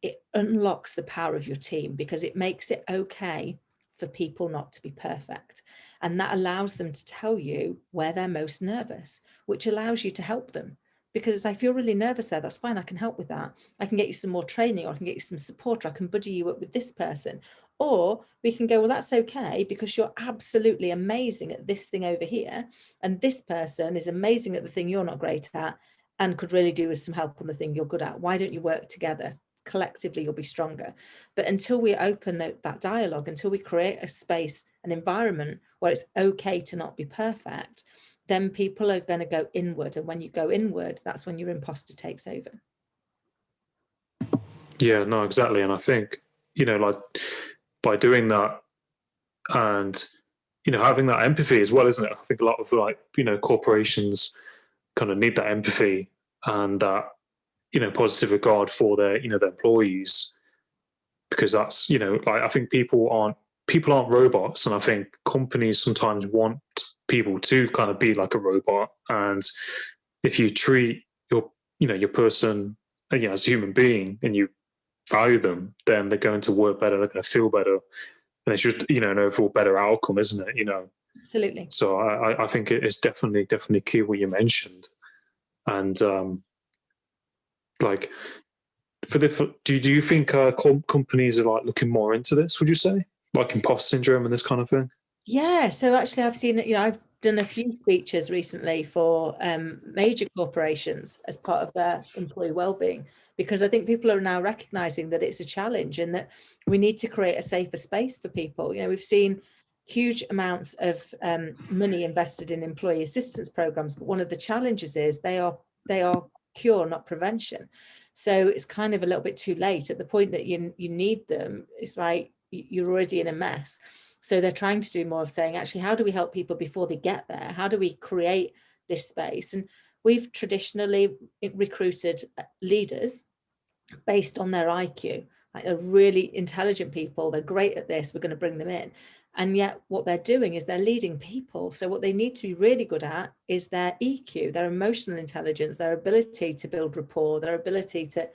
it unlocks the power of your team, because it makes it okay for people not to be perfect. And that allows them to tell you where they're most nervous, which allows you to help them. Because I feel really nervous there, that's fine, I can help with that. I can get you some more training, or I can get you some support, or I can buddy you up with this person. Or we can go, well, that's okay, because you're absolutely amazing at this thing over here, and this person is amazing at the thing you're not great at and could really do with some help on the thing you're good at. Why don't you work together? Collectively, you'll be stronger. But until we open that dialogue, until we create a space, an environment where it's okay to not be perfect, then people are going to go inward. And when you go inward, that's when your imposter takes over. Yeah, no, exactly. And I think, like by doing that and, having that empathy as well, isn't it? I think a lot of corporations kind of need that empathy and that, positive regard for their employees, because that's, I think people aren't robots. And I think companies sometimes want people to kind of be like a robot. And if you treat your person, as a human being, and you value them, then they're going to work better, they're going to feel better, and it's just an overall better outcome, isn't it? Absolutely. So I think it's definitely key what you mentioned. And like do you think companies are like looking more into this, would you say, like imposter syndrome and this kind of thing? Yeah, so actually I've seen, I've done a few speeches recently for major corporations as part of their employee wellbeing, because I think people are now recognizing that it's a challenge and that we need to create a safer space for people. We've seen huge amounts of money invested in employee assistance programs, but one of the challenges is they are cure, not prevention. So it's kind of a little bit too late. At the point that you need them, it's like you're already in a mess. So they're trying to do more of saying, actually, how do we help people before they get there? How do we create this space? And we've traditionally recruited leaders based on their IQ. Like, they're really intelligent people, they're great at this, we're going to bring them in. And yet what they're doing is they're leading people. So what they need to be really good at is their EQ, their emotional intelligence, their ability to build rapport, their ability to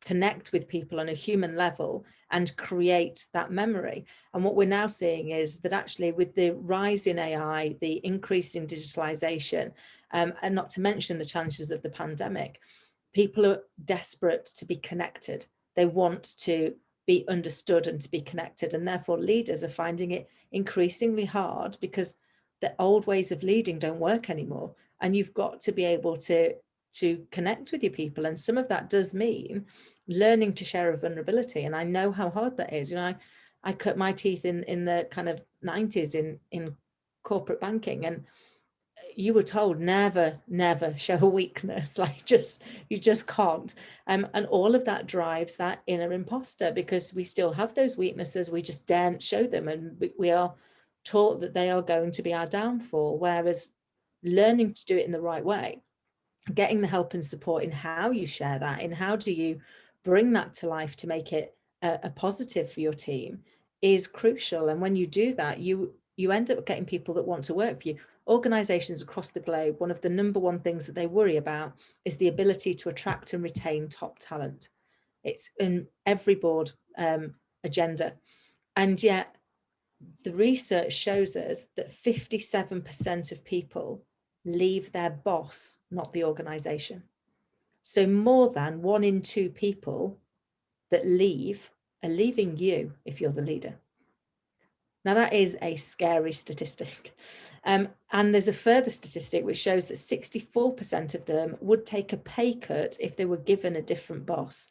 connect with people on a human level and create that memory. And what we're now seeing is that actually, with the rise in AI, the increase in digitalization, and not to mention the challenges of the pandemic, people are desperate to be connected. They want to be understood and to be connected. And therefore leaders are finding it increasingly hard, because the old ways of leading don't work anymore. And you've got to be able to connect with your people. And some of that does mean learning to share a vulnerability. And I know how hard that is. I cut my teeth in the kind of 90s in corporate banking, and you were told never show a weakness, like you just can't. And all of that drives that inner imposter, because we still have those weaknesses, we just daren't show them, and we are taught that they are going to be our downfall. Whereas learning to do it in the right way, getting the help and support in how you share that, in how do you bring that to life to make it a positive for your team, is crucial. And when you do that, you end up getting people that want to work for you. Organizations across the globe, one of the number one things that they worry about is the ability to attract and retain top talent. It's in every board agenda. And yet the research shows us that 57% of people leave their boss, not the organization. So more than 1 in 2 people that leave are leaving you if you're the leader. Now, that is a scary statistic. And there's a further statistic which shows that 64% of them would take a pay cut if they were given a different boss.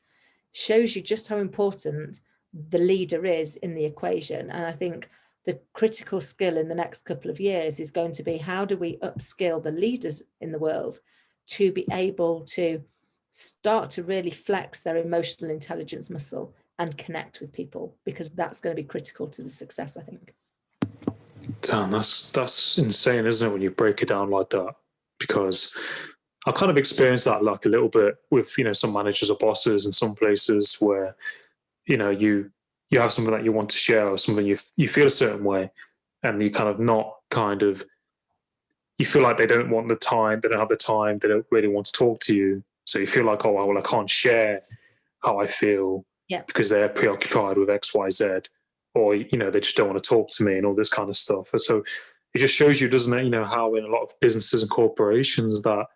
Shows you just how important the leader is in the equation. And I think the critical skill in the next couple of years is going to be, how do we upskill the leaders in the world to be able to start to really flex their emotional intelligence muscle and connect with people, because that's going to be critical to the success, I think. Damn, that's insane, isn't it, when you break it down like that? Because I kind of experienced that like a little bit with some managers or bosses in some places where you have something that you want to share, or something you feel a certain way, and you kind of not kind of, you feel like they don't want the time, they don't have the time, they don't really want to talk to you, so you feel like, oh well, I can't share how I feel, Yeah. because they're preoccupied with XYZ, or they just don't want to talk to me and all this kind of stuff. And so it just shows you, doesn't it, how in a lot of businesses and corporations that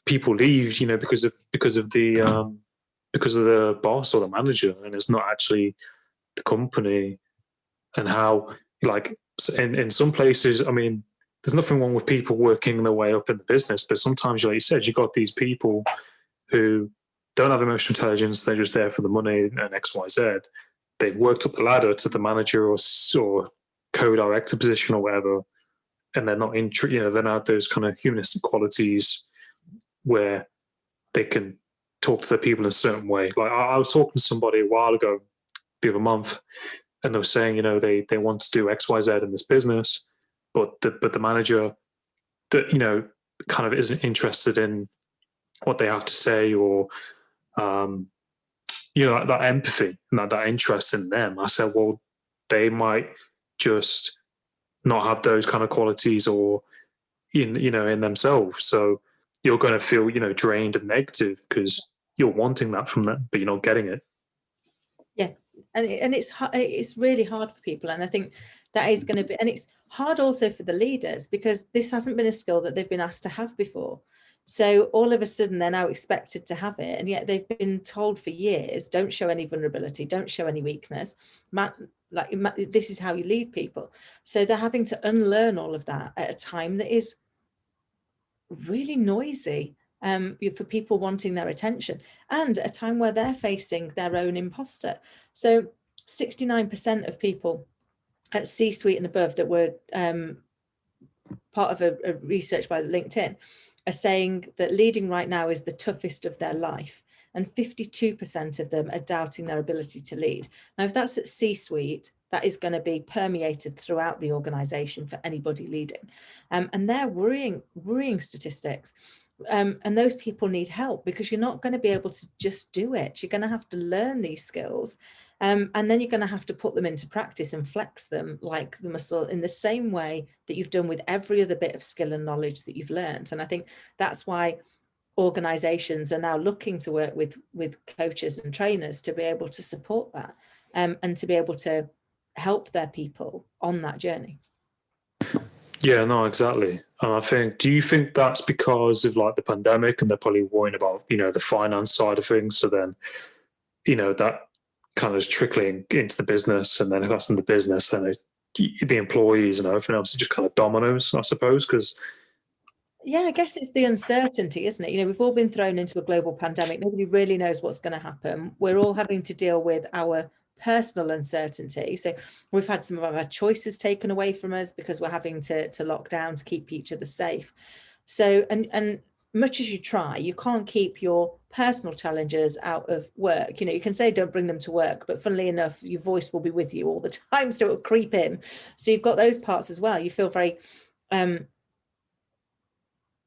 people leave, because of the boss or the manager, and it's not actually the company. And how, like, in some places, I mean, there's nothing wrong with people working their way up in the business, but sometimes, like you said, you got these people who don't have emotional intelligence. They're just there for the money and XYZ. They've worked up the ladder to the manager or co-director position or whatever, and they're not they're not those kind of humanistic qualities where they can talk to the people in a certain way. Like, I was talking to somebody a while ago, the other month, and they were saying, they want to do XYZ in this business, but the manager that kind of isn't interested in what they have to say, or that empathy and that interest in them. I said, well, they might just not have those kind of qualities or in themselves. So you're going to feel drained and negative because you're wanting that from them, but you're not getting it. Yeah, and it's really hard for people, and I think that is going to be, and it's hard also for the leaders, because this hasn't been a skill that they've been asked to have before. So all of a sudden they're now expected to have it, and yet they've been told for years, don't show any vulnerability, don't show any weakness, this is how you lead people. So they're having to unlearn all of that at a time that is really noisy, for people wanting their attention, and a time where they're facing their own imposter. So 69% of people at C-suite and above that were part of a research by LinkedIn are saying that leading right now is the toughest of their life, and 52% of them are doubting their ability to lead. Now, if that's at C-suite, that is going to be permeated throughout the organization for anybody leading. And they're worrying statistics. And those people need help, because you're not going to be able to just do it. You're going to have to learn these skills. And then you're going to have to put them into practice and flex them like the muscle, in the same way that you've done with every other bit of skill and knowledge that you've learned. And I think that's why organizations are now looking to work with coaches and trainers to be able to support that, and to be able to help their people on that journey. Yeah, no, exactly. And I think, do you think that's because of like the pandemic, and they're probably worrying about, the finance side of things? So then, that kind of is trickling into the business. And then if that's in the business, then the employees and everything else, it just kind of dominoes, I suppose. Because yeah, I guess it's the uncertainty, isn't it? We've all been thrown into a global pandemic. Nobody really knows what's going to happen. We're all having to deal with our personal uncertainty. So we've had some of our choices taken away from us because we're having to lock down to keep each other safe. So, and much as you try, you can't keep your personal challenges out of work. You can say don't bring them to work, but funnily enough, your voice will be with you all the time, so it'll creep in. So you've got those parts as well. You feel very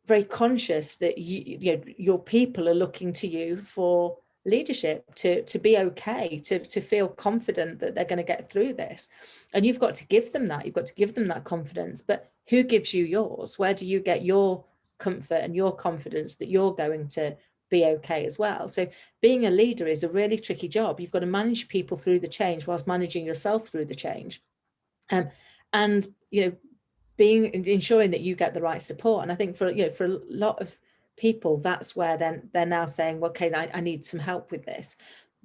very conscious that your people are looking to you for leadership, to be okay, to feel confident that they're going to get through this. And you've got to give them that. You've got to give them that confidence. But who gives you yours? Where do you get your comfort and your confidence that you're going to be okay as well? So being a leader is a really tricky job. You've got to manage people through the change whilst managing yourself through the change. And ensuring that you get the right support. And I think for a lot of people, that's where then they're now saying, well, okay, I need some help with this,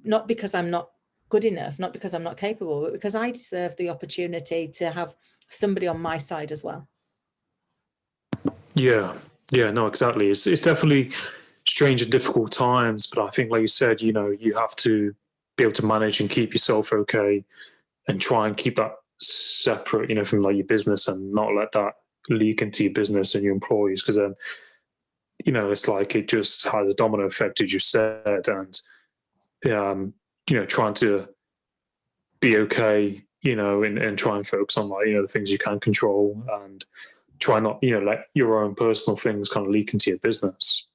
not because I'm not good enough, not because I'm not capable, but because I deserve the opportunity to have somebody on my side as well. Yeah, no, exactly. It's definitely strange and difficult times, but I think, like you said, you have to be able to manage and keep yourself okay, and try and keep that separate, from like your business, and not let that leak into your business and your employees, because then, it's like it just has a domino effect, as you said, and trying to be okay, and try and focus on like the things you can control, and try not let your own personal things kind of leak into your business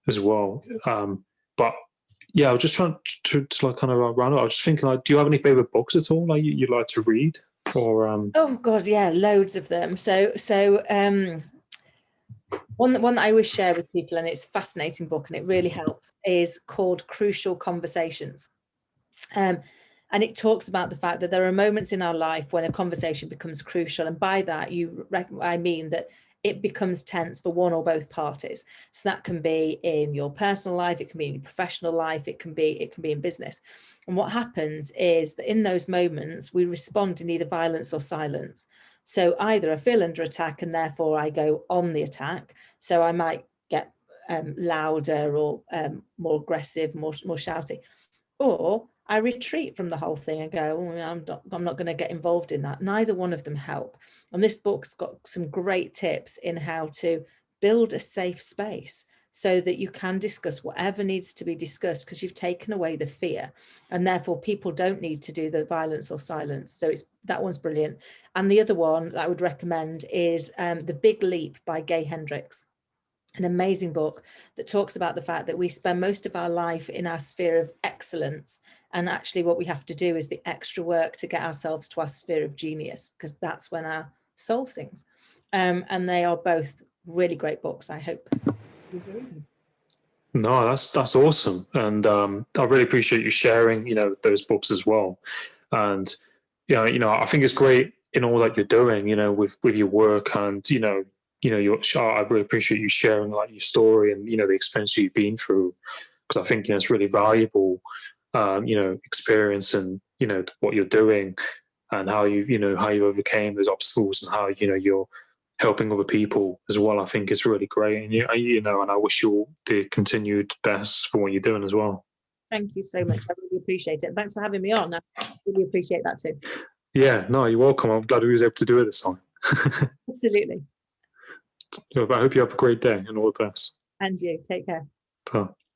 as well. But yeah, I was just trying to like kind of round up. I was just thinking, like, do you have any favorite books at all, like you like to read, or Oh God, yeah, loads of them. So One that I always share with people, and it's a fascinating book and it really helps, is called Crucial Conversations. And it talks about the fact that there are moments in our life when a conversation becomes crucial. And by that, I mean that it becomes tense for one or both parties. So that can be in your personal life, it can be in your professional life, it can be in business. And what happens is that in those moments, we respond in either violence or silence. So either I feel under attack and therefore I go on the attack. So I might get louder or more aggressive, more shouty, or I retreat from the whole thing and go, oh, I'm not going to get involved in that. Neither one of them help. And this book's got some great tips in how to build a safe space so that you can discuss whatever needs to be discussed, because you've taken away the fear, and therefore people don't need to do the violence or silence. So that one's brilliant. And the other one that I would recommend is The Big Leap by Gay Hendricks. An amazing book that talks about the fact that we spend most of our life in our sphere of excellence, and actually what we have to do is the extra work to get ourselves to our sphere of genius, because that's when our soul sings. And they are both really great books. I hope you read them. No, that's awesome, and I really appreciate you sharing, those books as well. And I think it's great in all that you're doing, with your work, and I really appreciate you sharing like your story and the experience you've been through, because I think it's really valuable, experience, and what you're doing, and how you overcame those obstacles, and how you're helping other people as well. I think it's really great, and and I wish you all the continued best for what you're doing as well. Thank you so much. I really appreciate it. Thanks for having me on. I really appreciate that too. Yeah, no, you're welcome. I'm glad we was able to do it this time. Absolutely. I hope you have a great day and all the best. And you take care. Ta.